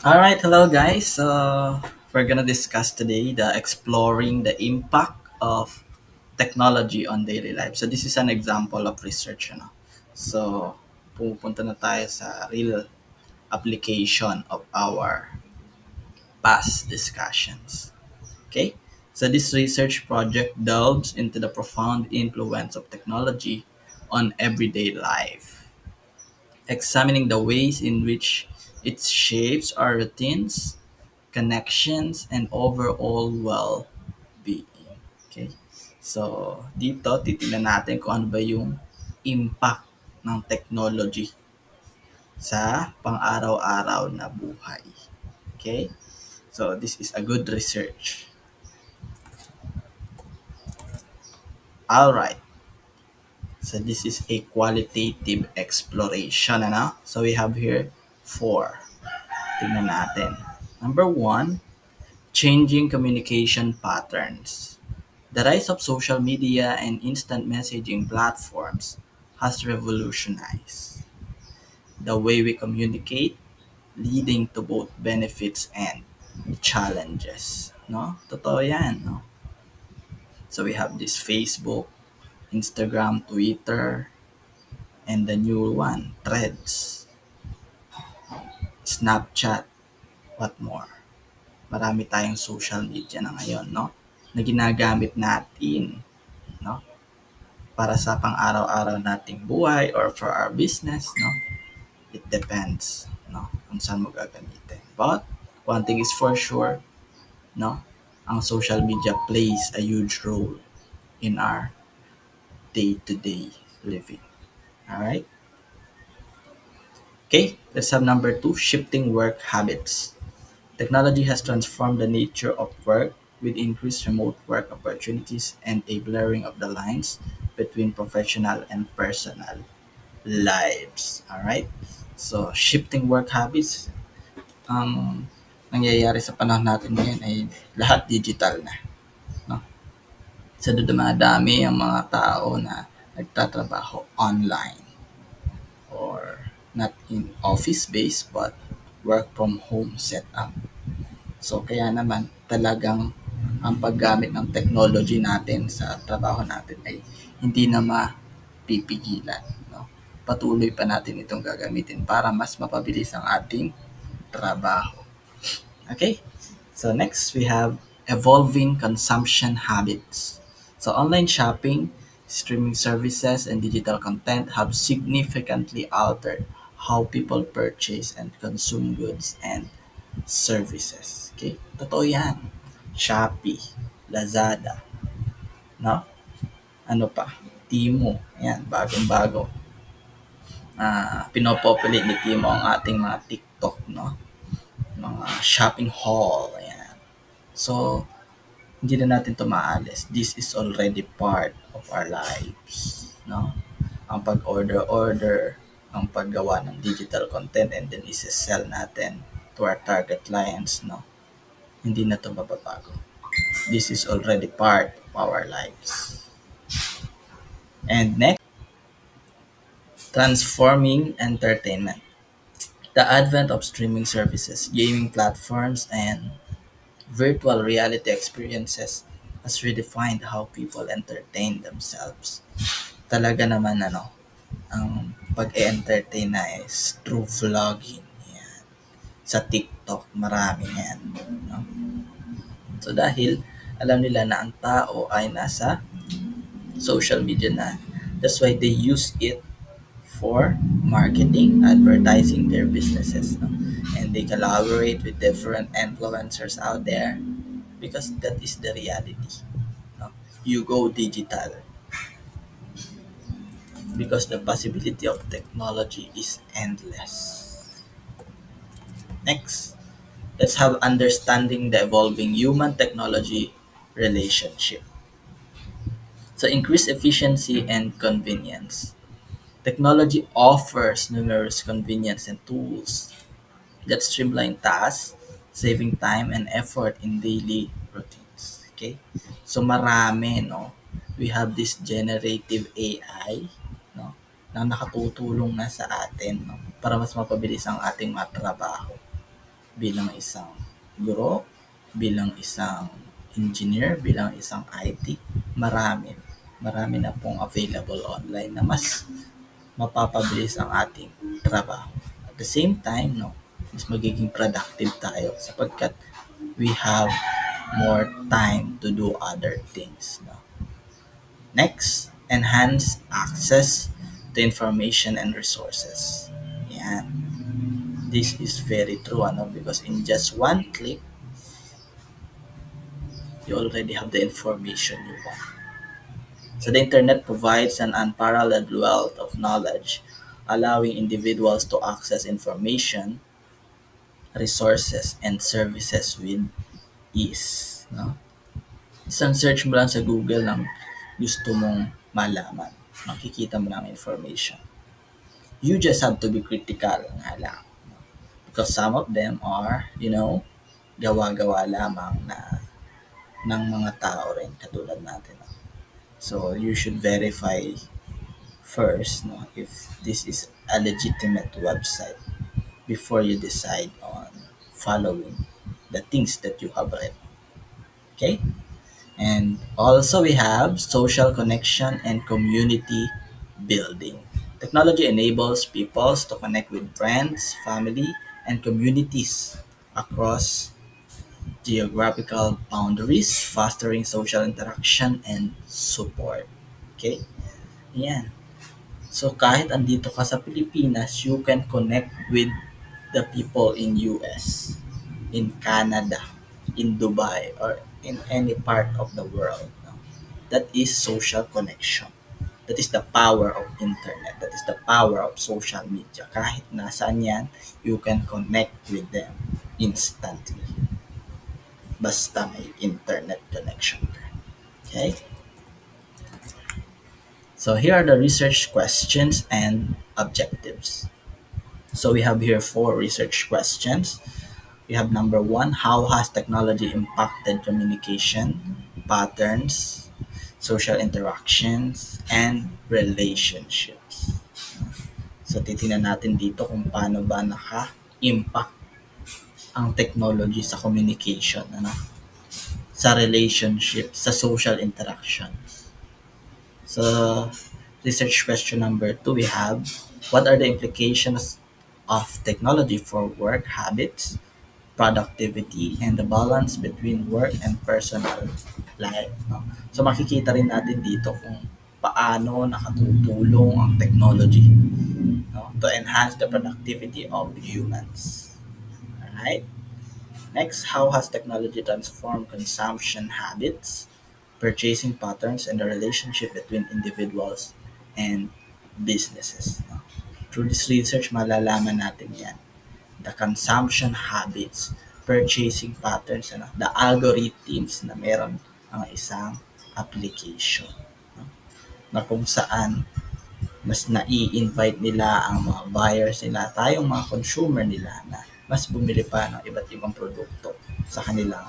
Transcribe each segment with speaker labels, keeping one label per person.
Speaker 1: All right, hello guys. We're gonna discuss today the exploring the impact of technology on daily life. So this is an example of research, So pupunta na tayo sa real application of our past discussions. Okay? So this research project delves into the profound influence of technology on everyday life, examining the ways in which it shapes our routines, connections, and overall well-being. Okay? So, dito titingnan natin kung ano ba yung impact ng technology sa pang-araw-araw na buhay. Okay? So, this is a good research. All right. So, this is a qualitative exploration. Ano? So, we have here four. Tingnan natin. Number one, changing communication patterns. The rise of social media and instant messaging platforms has revolutionized the way we communicate, leading to both benefits and challenges. No? Totoo yan, no? So we have this Facebook, Instagram, Twitter, and the new one, Threads, Snapchat, what more? Marami tayong social media na ngayon, no? Na ginagamit natin, no? Para sa pang-araw-araw nating buhay or for our business, no? It depends, no? Kung saan mo gagamitin. But, one thing is for sure, no? Ang social media plays a huge role in our day-to-day living. Alright? Okay, let's have number two, shifting work habits. Technology has transformed the nature of work with increased remote work opportunities and a blurring of the lines between professional and personal lives. Alright? So, shifting work habits, ang nangyayari sa panahon natin ngayon ay lahat digital na. No? So, dumadami ang mga tao na nagtatrabaho online or not in office base but work from home setup. So, kaya naman talagang ang paggamit ng technology natin sa trabaho natin ay hindi na mapipigilan. No? Patuloy pa natin itong gagamitin para mas mapabilis ang ating trabaho. Okay? So next we have evolving consumption habits. So online shopping, streaming services, and digital content have significantly altered how people purchase and consume goods and services. Okay? Totoo yan. Shopee, Lazada, no? Ano pa? Timo. Yan, bagong-bago. Pinopopulate ni Timo ang ating mga TikTok, no? Mga shopping haul. Ayan. So, hindi na natin ito maalis. This is already part of our lives. No? Ang pag-order, ang paggawa ng digital content and then isa-sell natin to our target clients. No? Hindi na ito mababago. This is already part of our lives. And next, transforming entertainment. The advent of streaming services, gaming platforms, and virtual reality experiences has redefined how people entertain themselves. Talaga naman ang pag-entertain na is through vlogging. Yan. Sa TikTok, marami yan. No? So dahil alam nila na ang tao ay nasa social media na. That's why they use it for marketing, advertising their businesses. No? And they collaborate with different influencers out there because that is the reality. No? You go digital because the possibility of technology is endless. Next, let's have understanding the evolving human technology relationship. So, increase efficiency and convenience. Technology offers numerous convenience and tools that streamline tasks, saving time and effort in daily routines. Okay? So marami, no? We have this generative AI, no? Na nakatutulong na sa atin, no? Para mas mapabilis ang ating mga trabaho. bilang isang guro, bilang isang engineer, bilang isang IT, marami. Marami na pong available online na mas mapapabilis ang ating trabaho. At the same time, no, mas magiging productive tayo sapagkat we have more time to do other things. No? Next, enhance access to information and resources. Yan. This is very true, ano, because in just one click, you already have the information you want. So the internet provides an unparalleled wealth of knowledge, allowing individuals to access information, resources, and services with ease. No? Isang search mo lang sa Google ng gusto mong malaman. Makikita mo ng information. You just have to be critical nga lang. Because some of them are, gawa-gawa lamang ng mga tao rin katulad natin. No? So you should verify first, no, if this is a legitimate website before you decide on following the things that you have read. Okay? And also we have social connection and community building. Technology enables peoples to connect with friends, family, and communities across geographical boundaries, fostering social interaction and support. Okay? Yan. So kahit andito ka sa Pilipinas, you can connect with the people in US, in Canada, in Dubai, or in any part of the world. No? That is social connection. That is the power of internet. That is the power of social media. Kahit nasaan yan, you can connect with them instantly. Basta may internet connection ka. Okay? So here are the research questions and objectives. So we have here 4 research questions. We have number 1, how has technology impacted communication, patterns, social interactions, and relationships? So titingnan natin dito kung paano ba naka-impact ang technology sa communication, sa relationship, sa social interactions. So research question number 2, we have, what are the implications of technology for work habits, productivity, and the balance between work and personal life? No? So makikita rin natin dito kung paano nakatutulong ang technology, no, to enhance the productivity of humans. Alright? Next, how has technology transformed consumption habits, purchasing patterns, and the relationship between individuals and businesses? No? Through this research, malalaman natin yan. The consumption habits, purchasing patterns, the algorithms na meron ang isang application. No? Na kung saan mas nai-invite nila ang mga buyers nila, tayong mga consumer nila na mas bumili pa ng iba't ibang produkto sa kanilang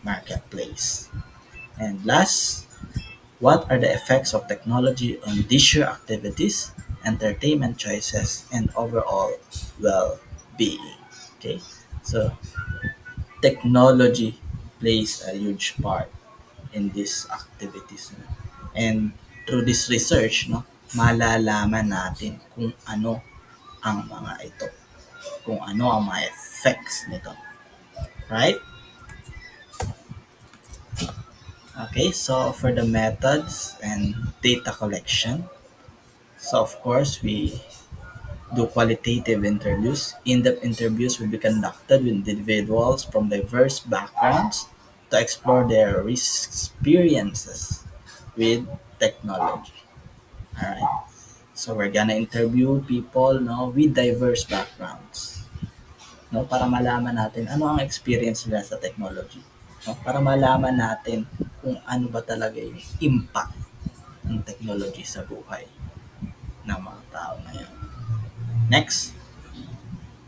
Speaker 1: marketplace. And last, what are the effects of technology on leisure activities, entertainment choices, and overall well-being? Okay, so technology plays a huge part in these activities. No? And through this research, no, malalaman natin kung ano ang mga ito, kung ano ang mga effects nito. Right? Okay, so for the methods and data collection, so of course we do qualitative interviews. In-depth interviews will be conducted with individuals from diverse backgrounds to explore their experiences with technology. Alright. So we're gonna interview people, no, with diverse backgrounds, no, para malaman natin ano ang experience nila sa technology, no, para malaman natin kung ano ba talaga yung impact ng technology sa buhay ng mga tao ngayon. Next,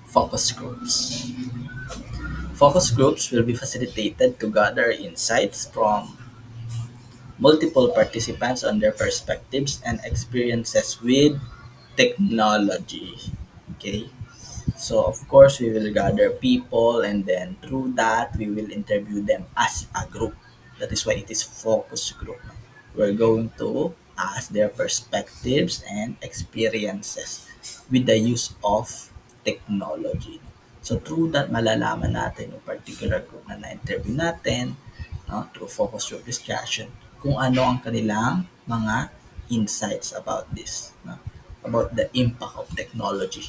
Speaker 1: focus groups. Focus groups will be facilitated to gather insights from multiple participants on their perspectives and experiences with technology. Okay? So of course we will gather people, and then through that we will interview them as a group. That is why it is focus group. We're going to ask their perspectives and experiences with the use of technology. So through that malalaman natin yung particular group na na-interview natin, no, through focus group discussion, kung ano ang kanilang mga insights about this, no, about the impact of technology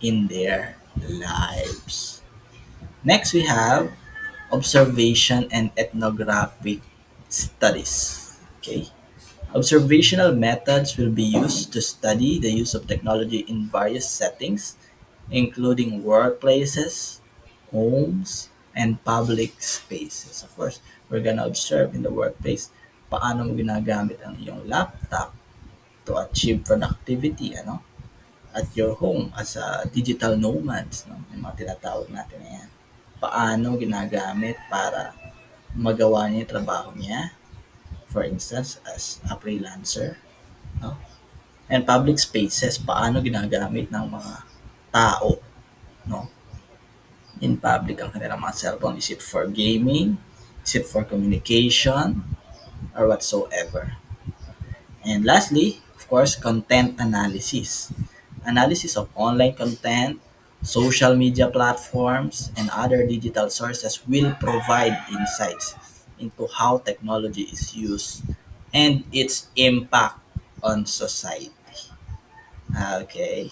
Speaker 1: in their lives. Next, we have observation and ethnographic studies. Okay. Observational methods will be used to study the use of technology in various settings, including workplaces, homes, and public spaces. Of course, we're gonna observe in the workplace paano mo ginagamit ang iyong laptop to achieve productivity, ano? At your home as a digital nomads, no? Yung mga tinatawag natin na yan. Paano ginagamit para magawa niya yung trabaho niya, for instance, as a freelancer, no? And public spaces, paano ginagamit ng mga tao, no? In public ang kanilang mga cellphone. Is it for gaming? Is it for communication? Or whatsoever? And lastly, of course, content analysis. Analysis of online content, social media platforms, and other digital sources will provide insights into how technology is used and its impact on society. Okay.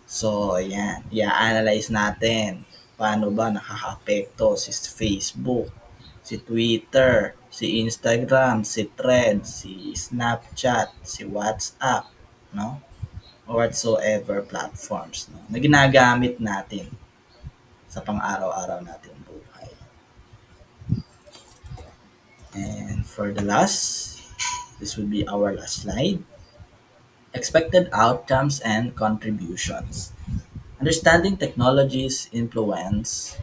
Speaker 1: So, ayan. I-analyze natin. Paano ba nakaka-apekto si Facebook, si Twitter, si Instagram, si Threads, si Snapchat, si WhatsApp, no? Or whatsoever platforms, no? Na ginagamit natin sa pang-araw-araw natin buhay. And for the last, this will be our last slide. Expected outcomes and contributions. Understanding technology's influence,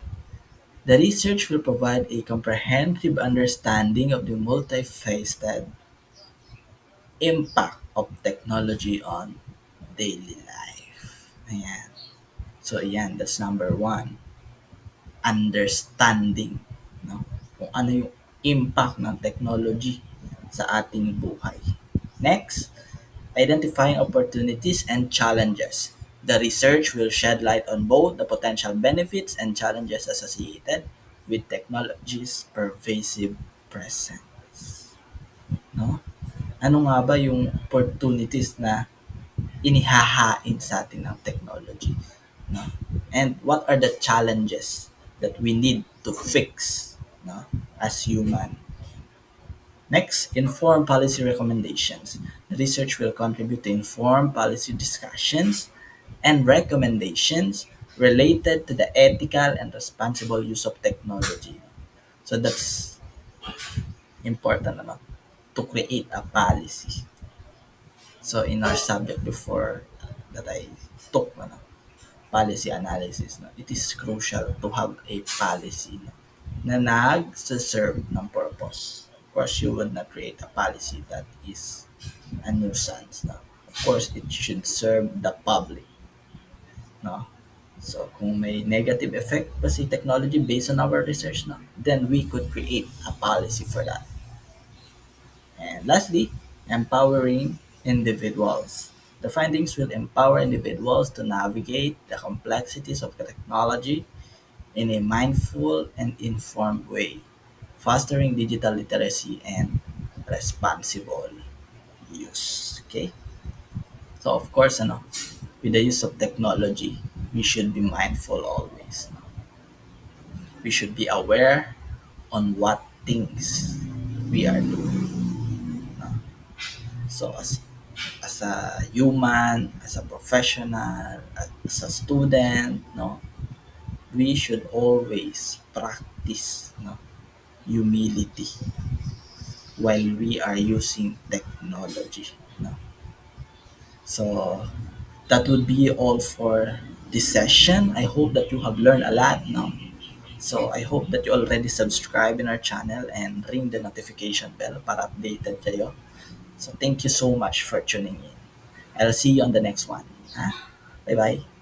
Speaker 1: the research will provide a comprehensive understanding of the multifaceted impact of technology on daily life. Ayan. So, ayan, that's number one. Understanding, no? Kung ano yung impact ng technology sa ating buhay. Next, identifying opportunities and challenges. The research will shed light on both the potential benefits and challenges associated with technology's pervasive presence. No? Ano nga ba yung opportunities na inihahain sa atin ng technology? No? And what are the challenges that we need to fix, no, as human? Next, inform policy recommendations. The research will contribute to inform policy discussions and recommendations related to the ethical and responsible use of technology. So that's important, ano, to create a policy. So in our subject before that I took, ano, policy analysis, no, it is crucial to have a policy, no, na nag-serve ng purpose. Of course, you would not create a policy that is a nuisance. No? Of course, it should serve the public. No? So, kung may negative effect pa si technology based on our research, no, then we could create a policy for that. And lastly, empowering individuals. The findings will empower individuals to navigate the complexities of technology in a mindful and informed way, fostering digital literacy and responsible use. Okay? So of course, ano, with the use of technology, we should be mindful always. No? We should be aware on what things we are doing. No? So as a human, as a professional, as a student, no, we should always practice, no, humility while we are using technology. No? So that would be all for this session. I hope that you have learned a lot now. So I hope that you already subscribe in our channel and ring the notification bell para updated kayo. So thank you so much for tuning in. I'll see you on the next one. Ha? Bye-bye.